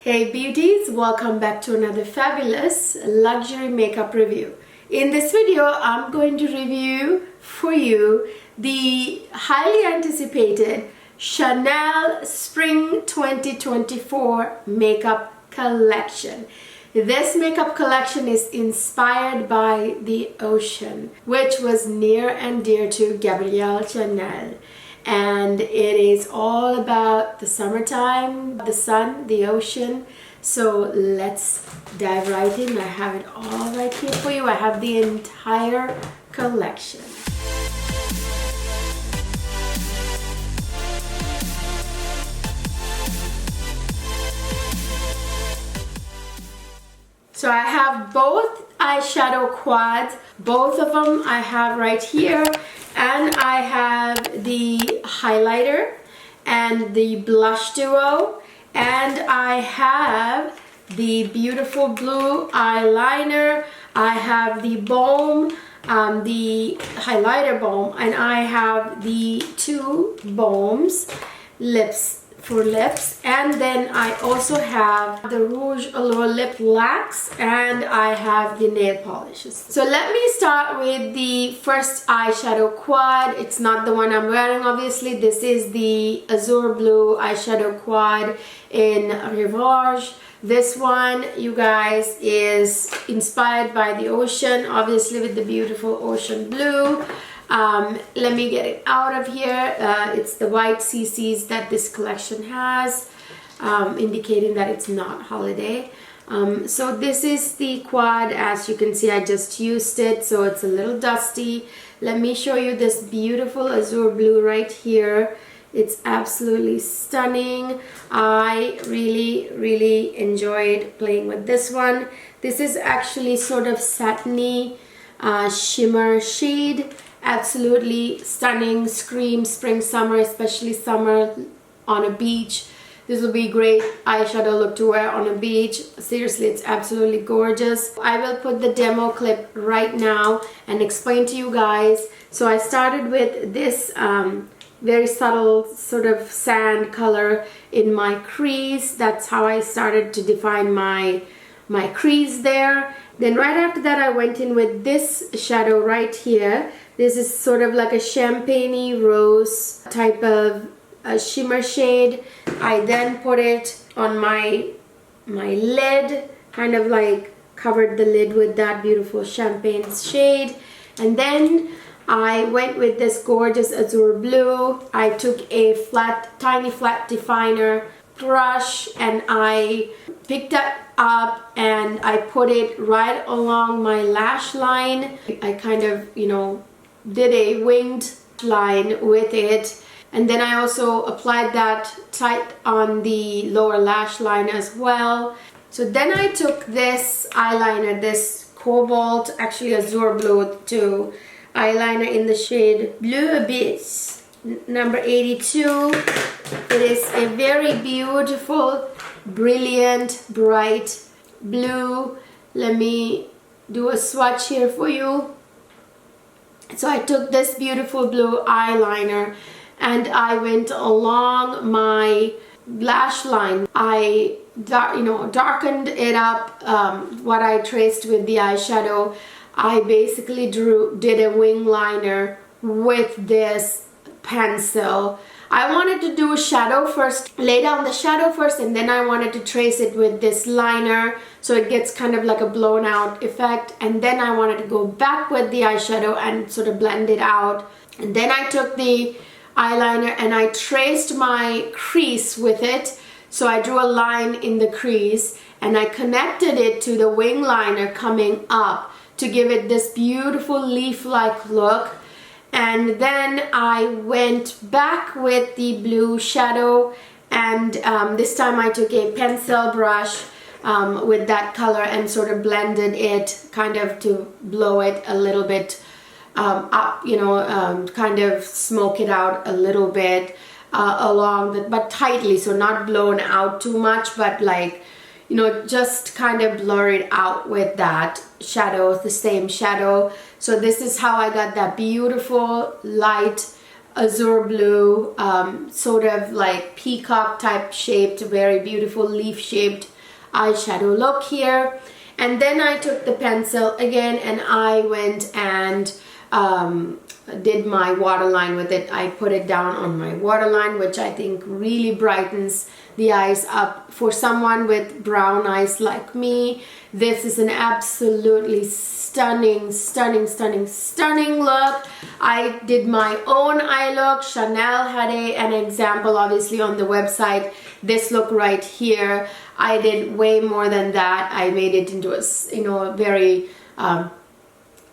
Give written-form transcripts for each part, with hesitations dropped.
Hey beauties, welcome back to another fabulous luxury makeup review. In this video, I'm going to review for you the highly anticipated Chanel Spring 2024 makeup collection. This makeup collection is inspired by the ocean, which was near and dear to Gabrielle Chanel. And it is all about the summertime, the sun, the ocean. So let's dive right in. I have it all right here for you. I have the entire collection. So I have both eyeshadow quads, both of them I have right here, and I have the highlighter and the blush duo, and I have the beautiful blue eyeliner, I have the balm, the highlighter balm, and I have the two balms, lips for lips, and then I also have the Rouge Allure Lip Lax, and I have the nail polishes. So let me start with the first eyeshadow quad. It's not the one I'm wearing, obviously. This is the Azure Blue eyeshadow quad in Rivage. This one, you guys, is inspired by the ocean, obviously, with the beautiful ocean blue. Let me get it out of here. It's the white CCs that this collection has, indicating that it's not holiday. So this is the quad. As you can see, I just used it, so it's a little dusty. Let me show you this beautiful azure blue right here. It's absolutely stunning. I really enjoyed playing with this one. This is actually sort of satiny shimmer shade. Absolutely stunning. Scream spring, summer, especially summer on a beach. This will be great eyeshadow look to wear on a beach. Seriously, it's absolutely gorgeous. I will put the demo clip right now and explain to you guys. So I started with this very subtle sort of sand color in my crease. That's how I started to define my crease there. Then right after that, I went in with this shadow right here. This is sort of like a champagne-y rose type of shimmer shade. I then put it on my lid, kind of like covered the lid with that beautiful champagne shade. And then I went with this gorgeous azure blue. I took a tiny flat definer brush and I picked that up and I put it right along my lash line. I kind of, did a winged line with it, and then I also applied that tight on the lower lash line as well. So then I took this eyeliner, this cobalt, actually azure blue too, eyeliner in the shade Bleu Abyss, number 82. It is a very beautiful, brilliant, bright blue. Let me do a swatch here for you. So I took this beautiful blue eyeliner and I went along my lash line. I darkened it up, what I traced with the eyeshadow. I basically did a wing liner with this pencil. I wanted to do a shadow first, lay down the shadow first, and then I wanted to trace it with this liner so it gets kind of like a blown out effect. And then I wanted to go back with the eyeshadow and sort of blend it out. And then I took the eyeliner and I traced my crease with it. So I drew a line in the crease and I connected it to the wing liner coming up to give it this beautiful leaf-like look. And then I went back with the blue shadow, and this time I took a pencil brush with that color and sort of blended it kind of to blow it a little bit up, kind of smoke it out a little bit but tightly, so not blown out too much, but like, just kind of blur it out with that shadow, the same shadow. So this is how I got that beautiful light azure blue, sort of like peacock type shaped, very beautiful leaf shaped eyeshadow look here. And then I took the pencil again and I went and did my waterline with it. I put it down on my waterline, which I think really brightens the eyes up. For someone with brown eyes like me, this is an absolutely stunning, stunning, stunning, stunning look. I did my own eye look. Chanel had an example obviously on the website. This look right here, I did way more than that. I made it into a, you know, a very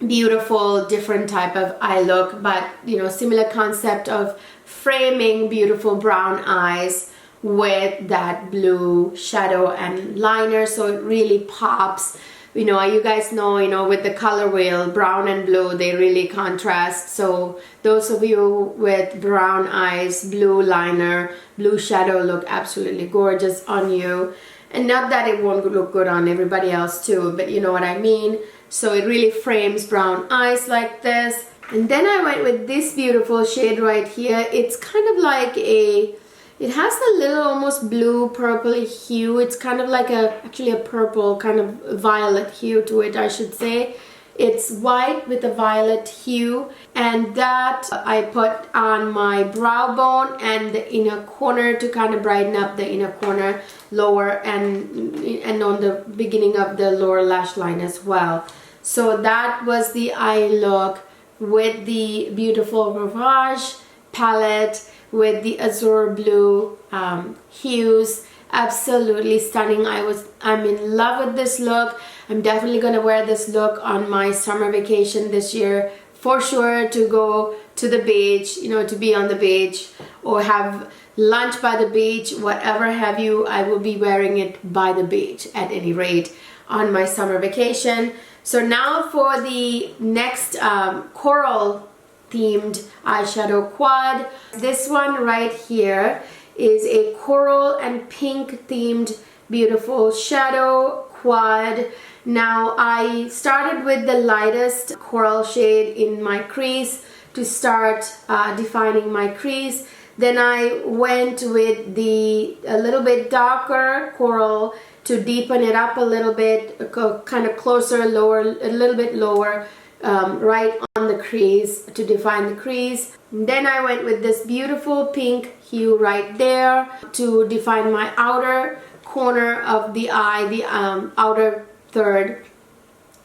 beautiful different type of eye look, but you know, similar concept of framing beautiful brown eyes with that blue shadow and liner, so it really pops. You know, you guys know, you know, with the color wheel, brown and blue, they really contrast. So those of you with brown eyes, blue liner, blue shadow look absolutely gorgeous on you. And not that it won't look good on everybody else too, but you know what I mean. So it really frames brown eyes like this. And then I went with this beautiful shade right here. It's kind of like it has a little almost blue purple hue. It's kind of like actually a purple kind of violet hue to it, I should say. It's white with a violet hue, and that I put on my brow bone and the inner corner to kind of brighten up the inner corner, lower and on the beginning of the lower lash line as well. So that was the eye look with the beautiful Ravage palette with the azure blue hues. Absolutely stunning. I'm in love with this look. I'm definitely gonna wear this look on my summer vacation this year for sure, to go to the beach, you know, to be on the beach or have lunch by the beach, whatever have you. I will be wearing it by the beach at any rate on my summer vacation. So now for the next coral themed eyeshadow quad. This one right here is a coral and pink themed beautiful shadow quad. Now I started with the lightest coral shade in my crease to start defining my crease. Then I went with a little bit darker coral to deepen it up a little bit, kind of closer, lower, a little bit lower, right on the crease to define the crease. And then I went with this beautiful pink hue right there to define my outer corner of the eye, the outer third,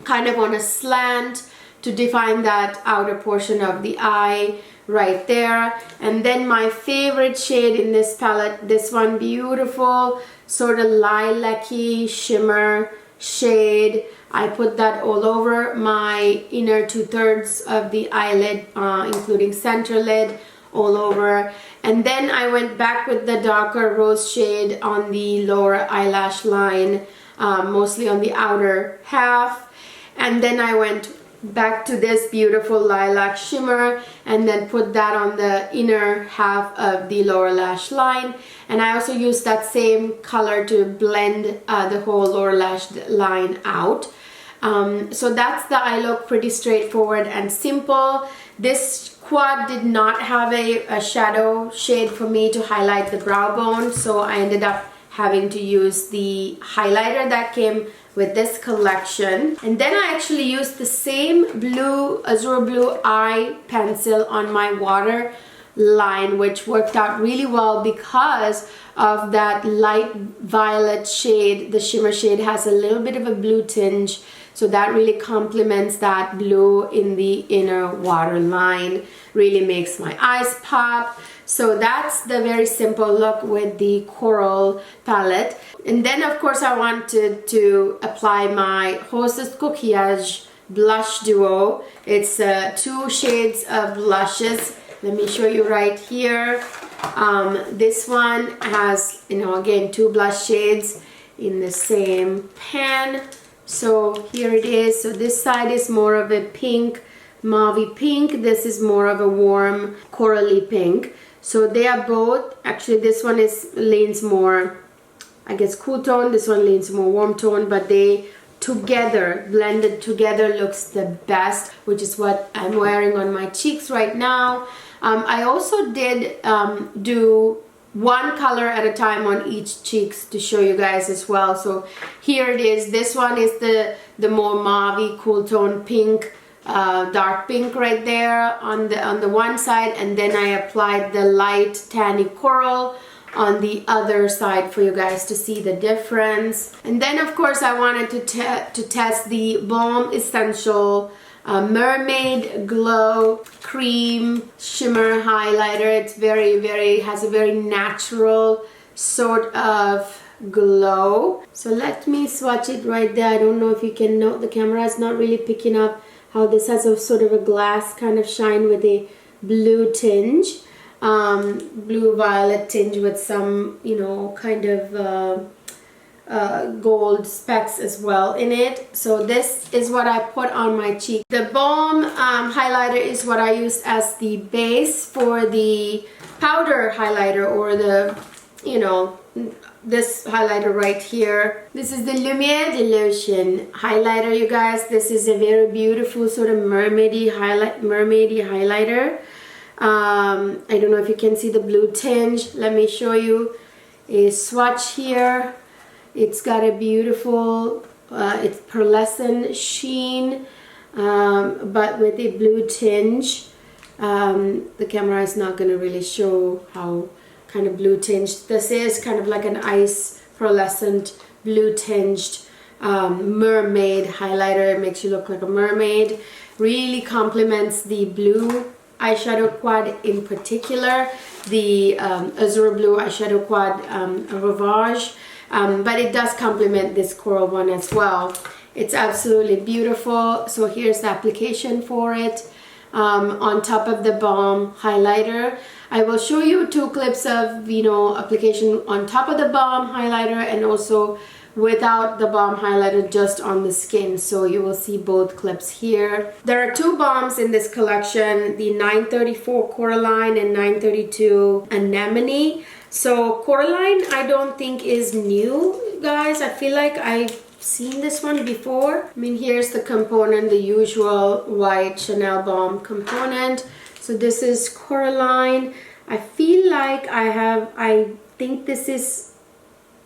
kind of on a slant to define that outer portion of the eye right there. And then my favorite shade in this palette, this one, beautiful sort of lilac-y shimmer shade. I put that all over my inner 2/3 of the eyelid, including center lid, all over. And then I went back with the darker rose shade on the lower eyelash line, mostly on the outer half. And then I went back to this beautiful lilac shimmer and then put that on the inner half of the lower lash line. And I also used that same color to blend the whole lower lash line out. So that's the eye look, pretty straightforward and simple. This quad did not have a shadow shade for me to highlight the brow bone, so I ended up having to use the highlighter that came with this collection. And then I actually used the same blue, azure blue eye pencil on my water line, which worked out really well because of that light violet shade. The shimmer shade has a little bit of a blue tinge, so that really complements that blue in the inner water line, really makes my eyes pop. So that's the very simple look with the coral palette. And then of course I wanted to apply my Roses Coquillage blush duo. It's 2 shades of blushes. Let me show you right here. This one has, you know, again 2 blush shades in the same pan. So here it is. So this side is more of a pink, mauvey pink. This is more of a warm corally pink. So they are both, actually this one leans more, I guess, cool tone. This one leans more warm tone, but they together, blended together, looks the best, which is what I'm wearing on my cheeks right now. I also did do one color at a time on each cheeks to show you guys as well. So here it is. This one is the more mauve cool tone pink, dark pink right there on the one side, and then I applied the light tanny coral on the other side for you guys to see the difference. And then of course I wanted to test the Balm Essential Mermaid Glow Cream Shimmer Highlighter. It's has a very natural sort of glow. So let me swatch it right there. I don't know if you can note, the camera is not really picking up how this has a sort of a glass kind of shine with a blue tinge, blue violet tinge with some, you know, kind of gold specks as well in it. So this is what I put on my cheek. The Balm highlighter is what I used as the base for the powder highlighter, or the, you know, this highlighter right here. This is the Lumiere de Lotion highlighter, you guys. This is a very beautiful sort of mermaidy highlighter. I don't know if you can see the blue tinge. Let me show you a swatch here. It's got a beautiful, it's pearlescent sheen, but with a blue tinge. The camera is not going to really show how kind of blue tinged this is. Kind of like an ice pearlescent blue tinged mermaid highlighter. It makes you look like a mermaid. Really complements the blue eyeshadow quad, in particular the azure blue eyeshadow quad Ravage, but it does complement this coral one as well. It's absolutely beautiful. So here's the application for it. On top of the balm highlighter, I will show you two clips of, you know, application on top of the balm highlighter and also without the balm highlighter, just on the skin. So you will see both clips here. There are two balms in this collection, the 934 Coraline and 932 Anemone. So Coraline I don't think is new, guys. I feel like I've seen this one before. I mean, here's the component, the usual white Chanel balm component. So this is Coraline. I feel like I think this is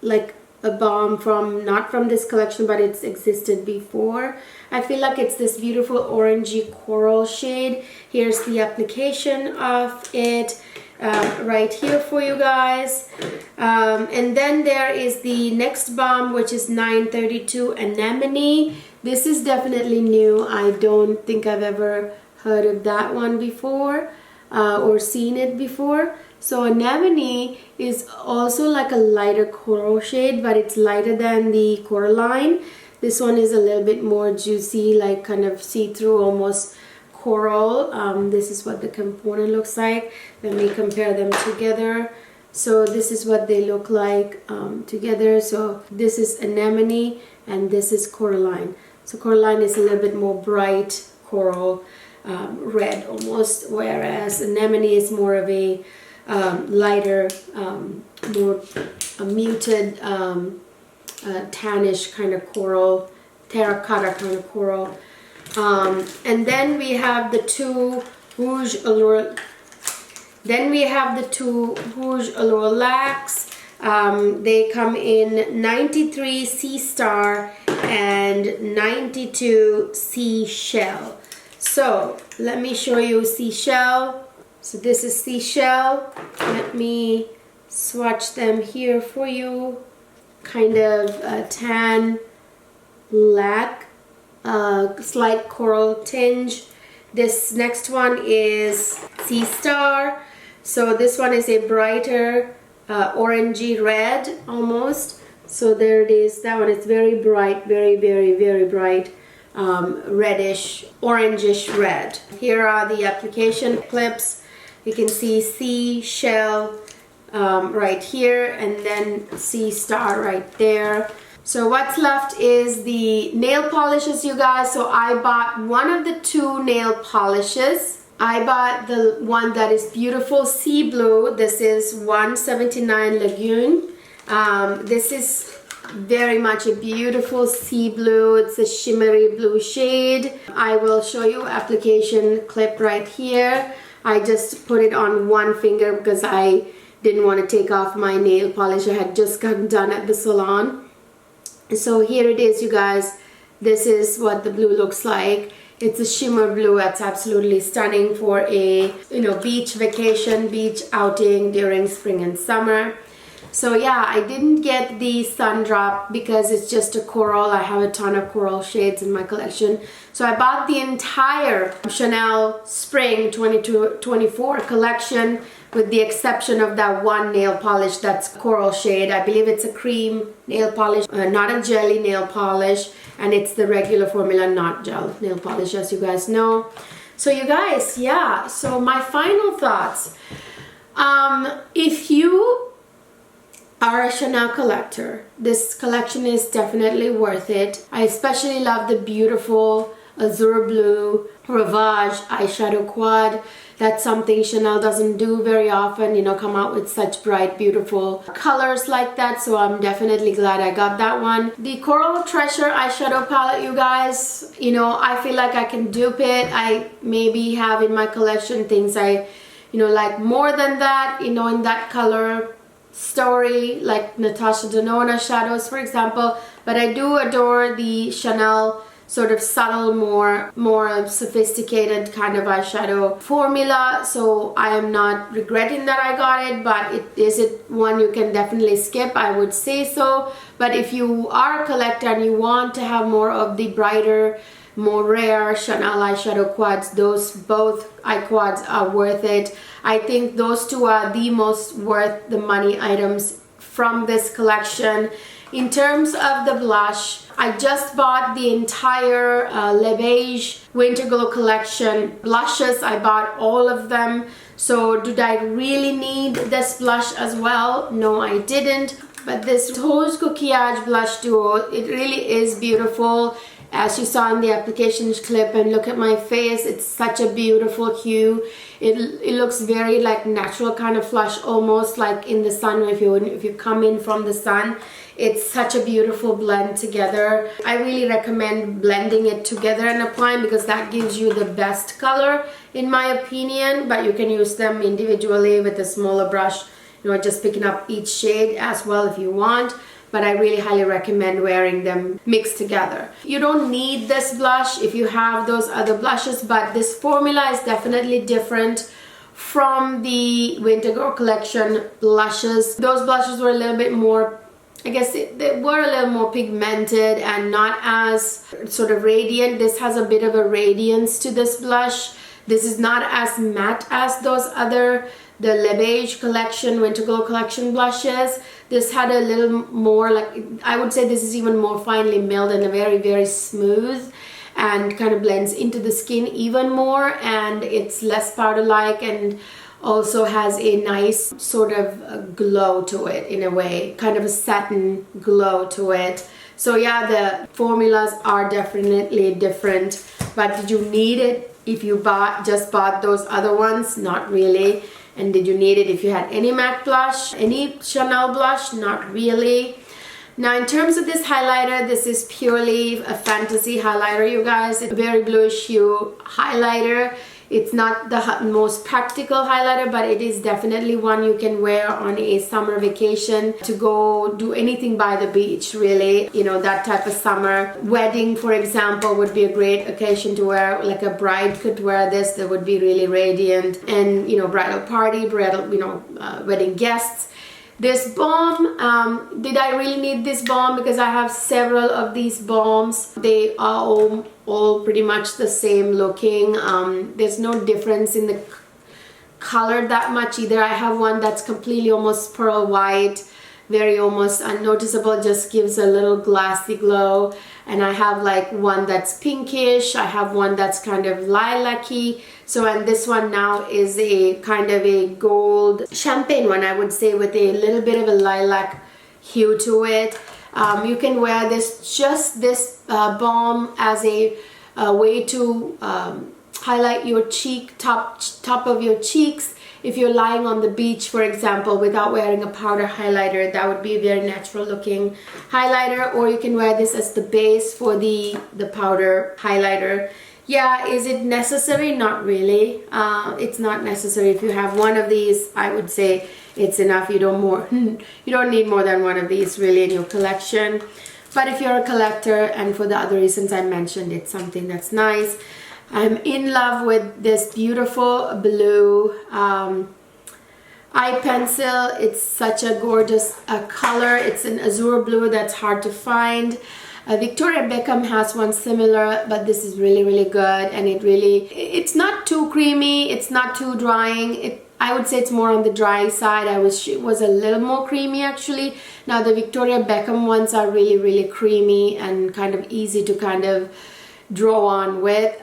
like a balm from, not from this collection, but it's existed before. I feel like it's this beautiful orangey coral shade. Here's the application of it right here for you guys. And then there is the next balm, which is 932 Anemone. This is definitely new. I don't think I've ever heard of that one before or seen it before. So Anemone is also like a lighter coral shade, but it's lighter than the Coraline. This one is a little bit more juicy, like kind of see-through, almost coral. This is what the component looks like. Let me compare them together. So this is what they look like together. So this is Anemone and this is Coraline. So Coraline is a little bit more bright coral red almost, whereas Anemone is more of a lighter, more muted tannish kind of coral, terracotta kind of coral. And then we have the two Rouge Allure. Then we have the two Rouge Allure Lax. They come in 93 Sea Star and 92 Seashell. So let me show you Seashell. So this is Seashell. Let me swatch them here for you. Kind of tan, black, slight coral tinge. This next one is Sea Star. So this one is a brighter orangey red almost. So there it is. That one is very bright, very bright, reddish, orangish red. Here are the application clips. You can see Seashell right here, and then Sea Star right there. So what's left is the nail polishes, you guys. So I bought one of the two nail polishes. I bought the one that is beautiful sea blue. This is 179 Lagoon. This is very much a beautiful sea blue. It's a shimmery blue shade. I will show you application clip right here. I just put it on one finger because I didn't want to take off my nail polish. I had just gotten done at the salon. So here it is, you guys. This is what the blue looks like. It's a shimmer blue. That's absolutely stunning for a, you know, beach vacation, beach outing during spring and summer. So yeah, I didn't get the sun drop because it's just a coral. I have a ton of coral shades in my collection. So I bought the entire Chanel Spring 22-24 collection with the exception of that one nail polish that's coral shade. I believe it's a cream nail polish, not a jelly nail polish, and it's the regular formula, not gel nail polish, as you guys know. So you guys, yeah, so my final thoughts. If you are a Chanel collector, this collection is definitely worth it. I especially love the beautiful azure blue Ravage eyeshadow quad. That's something Chanel doesn't do very often, you know, come out with such bright, beautiful colors like that. So I'm definitely glad I got that one. The Coral Treasure eyeshadow palette, you guys, you know, I feel like I can dupe it. I maybe have in my collection things I, you know, like more than that, you know, in that color story, like Natasha Denona shadows, for example. But I do adore the Chanel sort of subtle, more sophisticated kind of eyeshadow formula. So I am not regretting that I got it, but is it one you can definitely skip? I would say so. But if you are a collector and you want to have more of the brighter, more rare Chanel eyeshadow quads, those both eye quads are worth it. I think those two are the most worth the money items from this collection. In terms of the blush, I just bought the entire Le Beige Winter Glow collection blushes. I bought all of them. So did I really need this blush as well? No, I didn't. But this Rose Coquillage blush duo, it really is beautiful. As you saw in the applications clip, and look at my face, it's such a beautiful hue. It looks very like natural kind of flush, almost like in the sun. If you come in from the sun, it's such a beautiful blend together. I really recommend blending it together and applying because that gives you the best color in my opinion. But you can use them individually with a smaller brush, you know, just picking up each shade as well if you want. But I really highly recommend wearing them mixed together. You don't need this blush if you have those other blushes, but this formula is definitely different from the Winter Glow collection blushes. Those blushes were a little bit more, I guess they were a little more pigmented and not as sort of radiant. This has a bit of a radiance to this blush. This is not as matte as those other, the Le Beige collection, Winter Glow collection blushes. This had a little more, like, I would say this is even more finely milled and a very, very smooth and kind of blends into the skin even more, and it's less powder-like and also has a nice sort of glow to it in a way, kind of a satin glow to it. So yeah, the formulas are definitely different, but did you need it if you just bought those other ones? Not really. And did you need it if you had any MAC blush, any Chanel blush? Not really. Now in terms of this highlighter, this is purely a fantasy highlighter, you guys. It's a very bluish hue highlighter. It's not the most practical highlighter, but it is definitely one you can wear on a summer vacation to go do anything by the beach, really. You know, that type of summer. Wedding, for example, would be a great occasion to wear. Like a bride could wear this. That would be really radiant. And, you know, bridal party, bridal, you know, wedding guests. This balm, did I really need this balm? Because I have several of these balms. They are all pretty much the same looking. There's no difference in the color that much either. I have one that's completely almost pearl white, very almost unnoticeable, just gives a little glassy glow. And I have like one that's pinkish. I have one that's kind of lilac-y. So, and this one now is a kind of a gold champagne one, I would say, with a little bit of a lilac hue to it. You can wear this balm as a way to highlight your top of your cheeks. If you're lying on the beach, for example, without wearing a powder highlighter, that would be a very natural looking highlighter. Or you can wear this as the base for the powder highlighter. Yeah, is it necessary? Not really. It's not necessary. If you have one of these, I would say it's enough. You don't need more than one of these really in your collection. But if you're a collector and for the other reasons I mentioned, it's something that's nice. I'm in love with this beautiful blue eye pencil. It's such a gorgeous color. It's an azure blue that's hard to find. Victoria Beckham has one similar, but this is really, really good, and it's not too creamy, it's not too drying. I would say it's more on the dry side. I wish it was a little more creamy actually. Now the Victoria Beckham ones are really, really creamy and kind of easy to kind of draw on with.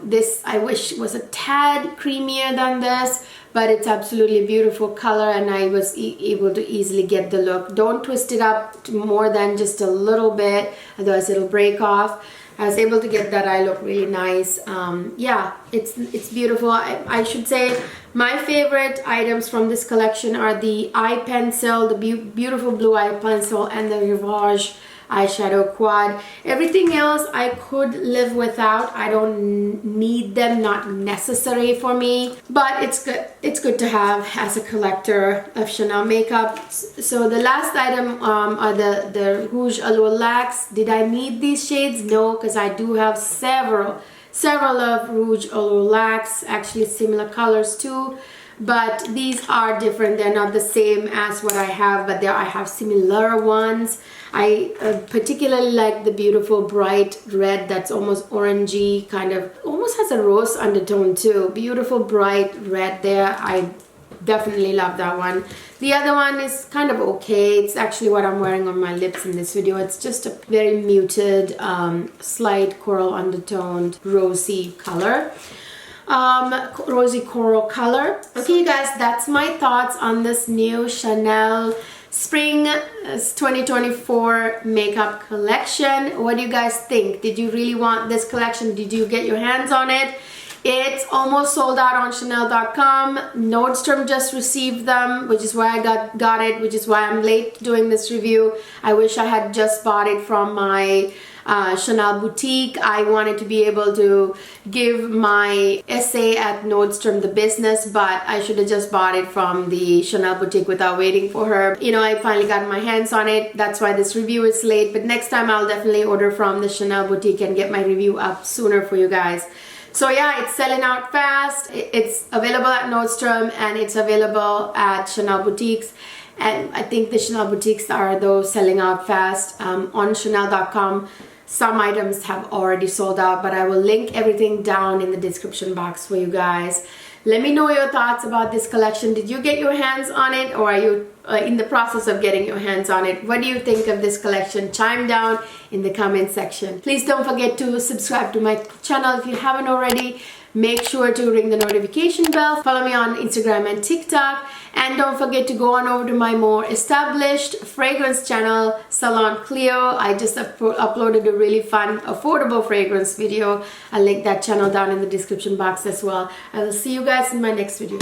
This I wish was a tad creamier than this, but it's absolutely beautiful color, and I was able to easily get the look. Don't twist it up to more than just a little bit, otherwise it'll break off. I was able to get that eye look really nice. Yeah, it's beautiful. I should say my favorite items from this collection are the eye pencil, the beautiful blue eye pencil, and the Rivage eyeshadow quad. Everything else I could live without. I don't need them, not necessary for me, but it's good to have as a collector of Chanel makeup. So the last item are the Rouge Allure Lax. Did I need these shades? No, because I do have several of Rouge Allure Lax, actually similar colors too, but these are different. They're not the same as what I have, but I have similar ones. I particularly like the beautiful bright red that's almost orangey, kind of almost has a rose undertone too. Beautiful bright red there. I definitely love that one. The other one is kind of okay. It's actually what I'm wearing on my lips in this video. It's just a very muted, slight coral undertoned rosy color. Rosy coral color. Okay guys, that's my thoughts on this new Chanel Spring 2024 makeup collection. What do you guys think? Did you really want this collection? Did you get your hands on it? It's almost sold out on Chanel.com. Nordstrom just received them, which is why I got it, which is why I'm late doing this review. I wish I had just bought it from my Chanel boutique. I wanted to be able to give my essay at Nordstrom the business, but I should have just bought it from the Chanel boutique without waiting for her. You know, I finally got my hands on it. That's why this review is late, but next time I'll definitely order from the Chanel boutique and get my review up sooner for you guys. So yeah, it's selling out fast. It's available at Nordstrom and it's available at Chanel boutiques. And I think the Chanel boutiques are though selling out fast. On Chanel.com, some items have already sold out, but I will link everything down in the description box for you guys. Let me know your thoughts about this collection. Did you get your hands on it, or are you in the process of getting your hands on it? What do you think of this collection? Chime down in the comment section. Please don't forget to subscribe to my channel if you haven't already. Make sure to ring the notification bell. Follow me on Instagram and TikTok. And don't forget to go on over to my more established fragrance channel, Ceylon Cleo. I just uploaded a really fun, affordable fragrance video. I'll link that channel down in the description box as well. I will see you guys in my next video.